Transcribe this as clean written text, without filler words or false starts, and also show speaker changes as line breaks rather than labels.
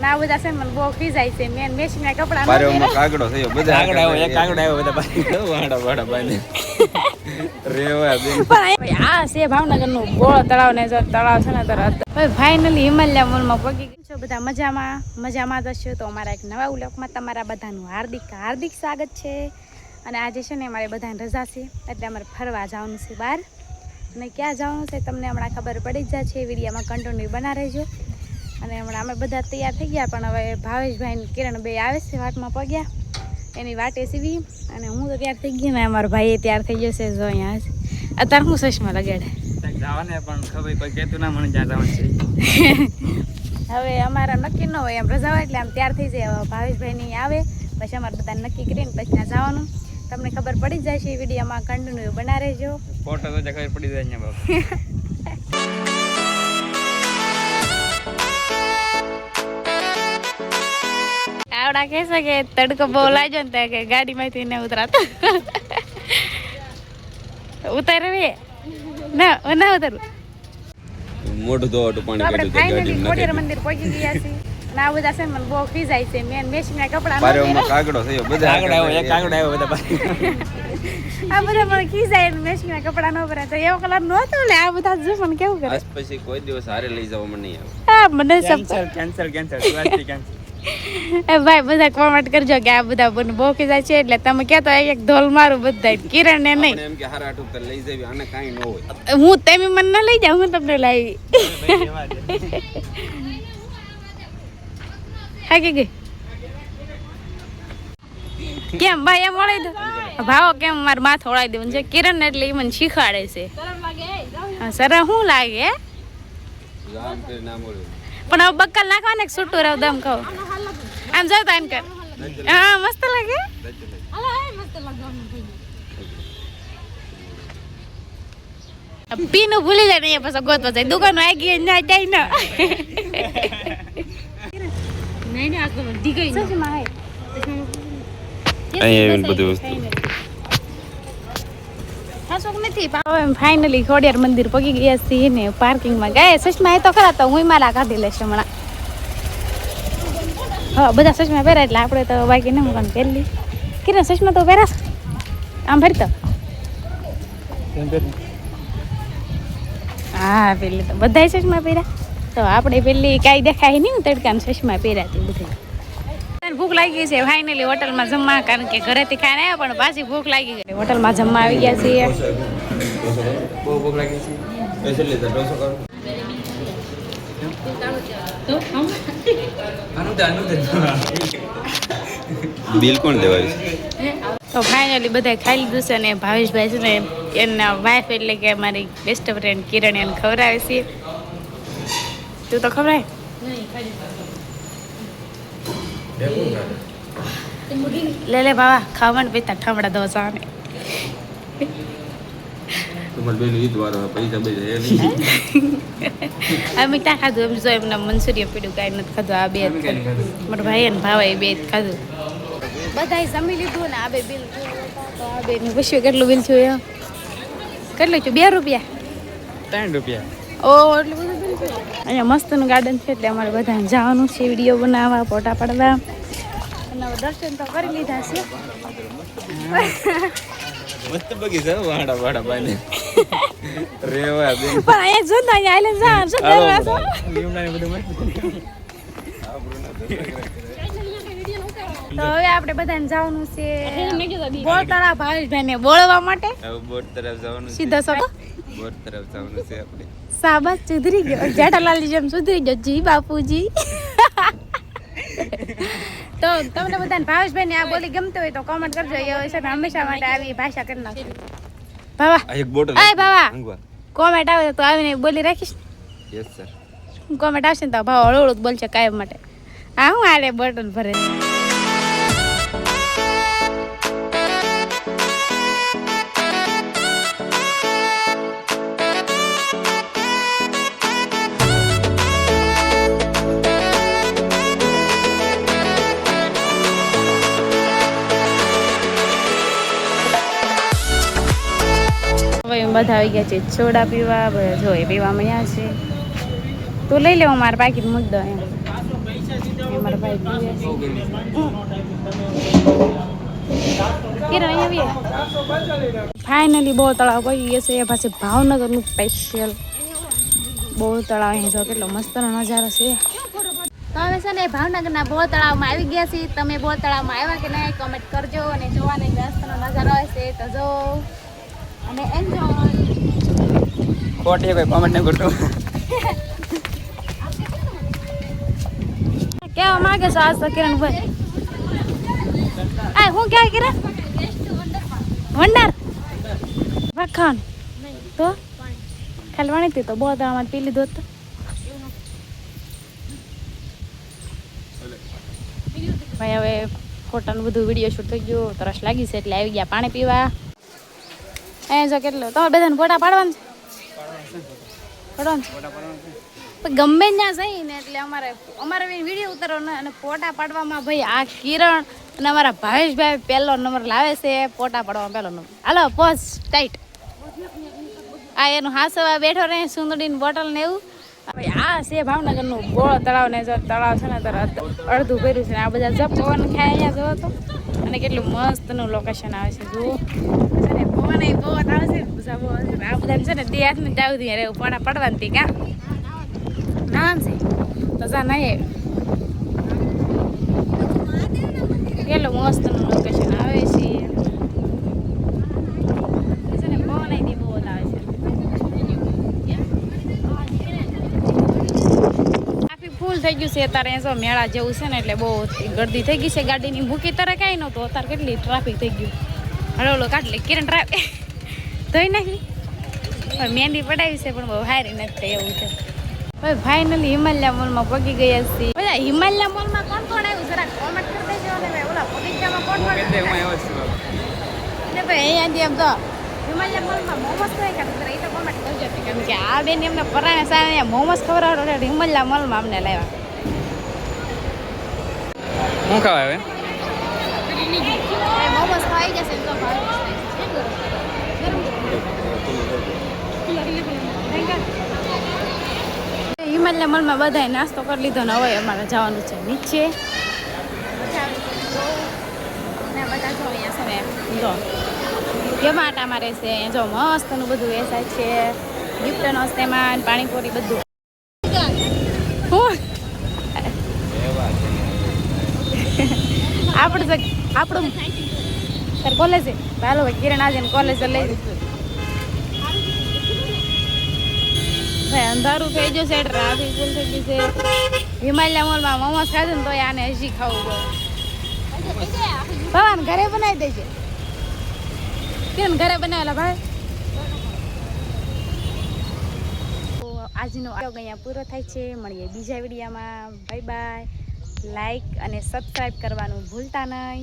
ના બધા છે મને બહુ ખીજાય છે મેન મેશિંગ ના કપડા
પારે ઓમાં કાગડો થયો બધા કાગડા આવ્યો એક કાગડો આવ્યો બધા બાકી વાડા વાડા બાને રેવા બેન
પણ આ છે ભાવનગર નું ગોળ તળાવ ને જો તળાવ છે ને તરત ભાઈ ફાઇનલી હિમાલય મોલમાં પગી ગઈ છો બધા મજામાં જશો તો અમારા એક નવા વ્લોગમાં તમારા બધાનું હાર્દિક સ્વાગત છે અને આજે છે ને અમારે બધાને રજા છે એટલે અમારે ફરવા જવાનું છે બહાર અને ક્યાં જવાનું છે તમને હમણાં ખબર પડી જ જાય છે વિડીયોમાં કન્ટિન્યુ બના રહેજો અને હમણાં અમે બધા તૈયાર થઈ ગયા પણ હવે ભાવેશભાઈ ને કિરણ બે આવે છે વાટમાં પગ્યા એની વાટે સીવી અને હું તો તૈયાર થઈ ગઈ ને અમારો ભાઈ તૈયાર થઈ ગયો છે જો અહીંયા અત્યારે હું ચશ્મા લગાડે
જવાને પણ ખબર કોઈ કહેતું ના મને જ્યાં જવાનું છે
હવે અમારા નક્કી ન હોય એમ રજા હોય એટલે આમ તૈયાર થઈ જાય ભાવેશભાઈ ની આવે પછી અમારે બધા નક્કી કરીને પછી ત્યાં જવાનું તમને ખબર પડી જાય છે વિડીયોમાં કન્ટિન્યુ બના રહેજો
ફોટો તો ખબર પડી જાય ને બાપ
આવડા કહેશે કે તડકો બહુ લાગ્યો ને કે ગાડીમાંથી ને ઉતરાતો ઉતારવી ના ઉતારું
મોઢું ધોવાટું પાણી
આપણે ફાઇનલી ખોડિયાર મંદિર પહોંચી ગયા છીએ ના બધા છે મને બહુ ખીજાય છે મેન મેશિંગ ના કપડા
પારે ઓમાં કાગડો થયો બધા કાગડા આવ્યો એક કાગડો આવ્યો બધા બાકી
આ બધા મને ખીજાય મેશિંગ ના કપડા ન ભરાય તો એવો કલર નહોતો લે આ બધા જો મને કેવું કરે
આજ પછી કોઈ દિવસ હારે લઈ જવા મને નહીં આવે
હા મને
કેન્સલ
એ ભાઈ બધા કોમેન્ટ કરજો કે આ બધા મને બહુ ખીજાય છે એટલે તમે કહેતો એક ધોલ મારું બધા કિરણ ને નહીં
એમ કે હારા ટુક લઈ જવી આને કાઈ ન હોય
હું તમે મને ન લઈ જાવ હું તમને લાવી હા કે કેમ ભાઈ એમ વળી દો ભાવો કેમ મારે માથે ઓળાવી દેવું છે કિરણ એટલે એ મને શીખવાડે છે સર શું લાગે પણ હવે બક્કલ નાખવા ને છૂટું રહું દમ કહું આમ જાવ તો એમ કર હા મસ્ત લાગે પીનું ભૂલી જાય ને પછી ગોતવા જાય દુકાન આગી ના જાય ને નહીં આ તો દીગઈ સચ માં હે
અહીં બધું વસ્તુ
હાસોક નથી હવે ફાઇનલી ખોડિયાર મંદિર પગી ગયા છીએ ને પાર્કિંગમાં ગયા સચમાં એ તો ખરા તો હું માલા કાઢી લેશે હમણાં હા બધા સચમાં પહેરા એટલે આપણે તો બાકી ને હું પહેરલી કિરણ સચમાં તો પહેરાશ આમ ભરતો હા પેલી તો બધા સચમાં પહેર્યા તો આપણે પેલી કાંઈ દેખાય નહીં તડકાને ચશ્મા પહેરાતી બધી ભૂખ લાગી છે ફાઇનલી હોટલમાં જમવા કારણ કે ઘરેથી ખાઈને આવ્યા પણ પાછી ભૂખ લાગી ગઈ હોટલમાં જમવા આવી ગયા છીએ
બહુ ભૂખ લાગી છે પૈસા લેતા ડોસો કરો બિલ કોણ દેવાય
તો ફાઇનલી બધા ખાઈ લીધું છે અને ભાવેશભાઈ છે ને એના વાઈફ એટલે કે મારી બેસ્ટ ફ્રેન્ડ કિરણ એને ખવડાવે છે તું તો ખવડાય લે બાબા ખાવાનું પીતા ઠમડા દોસા ને
તમારે બેન ઈદ વાળો પૈસા બે હે નહીં
અમે ત્યાં ખાધું એમ જો એમના મંચુરિયન પીડું કાંઈ નથી ખાધું આ બે મારા ભાઈ અને ભાવા એ બે ખાધું બધાએ જમી લીધું ને આ બે બિલ તો આ બે ને પૂછ્યું કેટલું બિલ થયું કેટલું થયું 2 રૂપિયા
3 રૂપિયા
ઓ એટલું બધું બિલ થયું અહીંયા મસ્તનું ગાર્ડન છે એટલે અમારે બધાને જવાનું છે વિડીયો બનાવવા ફોટા પાડવા અને દર્શન તો કરી લીધા છે
મસ્ત બગીચા વાડા વાડા બાને રેવા બેન
પણ અહીંયા જો તો અહીંયા આલે જા શું કરવા છો
લીમડાને બધું મસ્ત
તો હવે આપણે બધાને જવાનું છે બોલતાળા ભાવેશભાઈ ને બોલવા માટે
હવે બોટ તરફ જવાનું
સીધા સકો
બોટ તરફ જવાનું છે આપણે
સાબાસ સુધરી ગયો જેઠાલાલની જેમ સુધરી ગયો જી બાપુજી તો તમને બધાને ભાવેશભાઈ ને આ બોલી ગમતી હોય તો કોમેન્ટ કરજો એ છે ને હંમેશા માટે આવી ભાષા કરી નાખજો બાબા
એક બોટલ
આય બાબા
માંગવા
કોમેન્ટ આવે તો આવીને બોલી રાખીશ
યસ સર
કોમેન્ટ આવશે ને તો ભાવ હળવું બોલશે કાયમ માટે આ હું આલે બોટલ ભરે બધા આવી ગયા છે સોડા પીવા જો એ પીવા મળ્યા છે તું લઈ લે હું મારા પાકીટ મૂકી દઉં એમ મારા ભાઈ પીવે છે.
બહુ ગરમી
કિરણ અહીંયા આવીએ. ફાઇનલી બહુ તળાવ પડી ગયો છે. એ પાછી ભાવનગરનું સ્પેશિયલ બહુ તળાવ. અહીં જો કેટલો મસ્તનો નજારો છે. તો હવે છે ને ભાવનગરના બહુ તળાવમાં આવી ગયા છીએ. તમે બહુ તળાવમાં આવ્યા કે નહીં કમેન્ટ કરજો. અને જોવાનો મસ્તનો નજારો હશે તો જો અને એન્જોય.
ખોટી કોઈ કોમેન્ટ નહીં કરતો.
કેવા માંગે છો આજ તો કિરણભાઈ? આ હું કેવાય કિરણ? વંડર વખાણ તો ખાલી વણીતી તો બહુ તળાવમાં પી લીધો તો. ભાઈ હવે ફોટાનું બધું વિડીયો શૂટ થઈ ગયું. તરસ લાગી છે એટલે આવી ગયા પાણી પીવા. અહીંયા જો કેટલો તમારે બધાને ફોટા પાડવાનું છે? પાડવાનું છે ગમે ત્યાં જઈ ને એટલે અમારે વિડીયો ઉતારવાનો અને ફોટા પાડવામાં ભાઈ આ કિરણ અને અમારા ભાવેશભાઈ પહેલો નંબર લાવે છે. ફોટા પાડવામાં પહેલો નંબર. હાલો પોઝ ટાઈટ. આ એનું હાસવા બેઠો રહે સુંદડીની બોટલ ને એવું. ભાઈ આ છે ભાવનગરનું ગોળ તળાવ ને જો તળાવ છે ને તરત અડધું ભર્યું છે ને આ બધા જપ પવન ખાય અહીંયા જોવો તો. અને કેટલું મસ્તનું લોકેશન આવે છે જુઓ. છે ને પવન બહુ આવે છે આ બધા છે ને તે હાથમાં જાવ દઈએ રહેવું ફોટા પડવાની તી કાં નામ છે તો જા નહીં કેટલું મસ્તનું લોકેશન આવે છે. ને પવન બહુ આવે છે. ફૂલ થઈ ગયું છે અત્યારે. જો મેળા જેવું છે ને એટલે બહુ ગર્દી થઈ ગઈ છે. ગાડીની ભૂકી તારે કાંઈ નહોતું. અત્યારે કેટલી ટ્રાફિક થઈ ગયું. હળો કાઢ લે કિરણ ટ્રાફિક ધોઈ નાખી. મહેંદી પડાવી છે પણ બહુ હારી નથી થઈ એવું છે. હવે ફાઇનલી હિમાલયા મોલમાં પગી ગયા છીએ. બધા હિમાલયા મોલમાં કોણ કોણ આવ્યું જરા કોમેન્ટ કરી દેજો. અને ભાઈ ઓલા પગીચામાં કોણ કોણ અને ભાઈ અહીંયાથી એમ તો હિમાલયા મોલમાં મોમોસ ખાઈ કાઢે એ તો કોમેન્ટ કરજો. કેમ કે આ બેન એમને પરાણે સારા મોમોસ ખવડાવડો હિમાલયા મોલમાં અમને લાવ્યા.
શું ખાવા હવે?
મોમોસ ખાઈ જશે એમ તો હિમાલયા મોલમાં બધાએ નાસ્તો કરી લીધો ને હવે અમારે જવાનું છે નીચે. બધા જો અહીંયા છે ને જો ટમાટામાં રહેશે. જો મસ્તનું બધું વેચાય છે. ગિફ્ટનો સામાન પાણીપુરી બધું. આપણું સર કોલેજ છે ચાલો ભાઈ કિરણ આજે કોલેજ લઈ ભાઈ અંધારું થઈ ગયું છે. ટ્રાફિક ફૂલ થઈ ગયું છે. હિમાલયા મોલમાં મોમોસ ખાધું ને તો આને હજી ખાવું પડે. ભવાન ઘરે બનાવી દેજે. કેમ ઘરે બનાવેલા ભાઈ? આજનો વ્લોગ અહીંયા પૂરો થાય છે. મળીએ બીજા વિડીયોમાં. Bye bye. લાઈક અને સબસ્ક્રાઈબ કરવાનું ભૂલતા નહીં.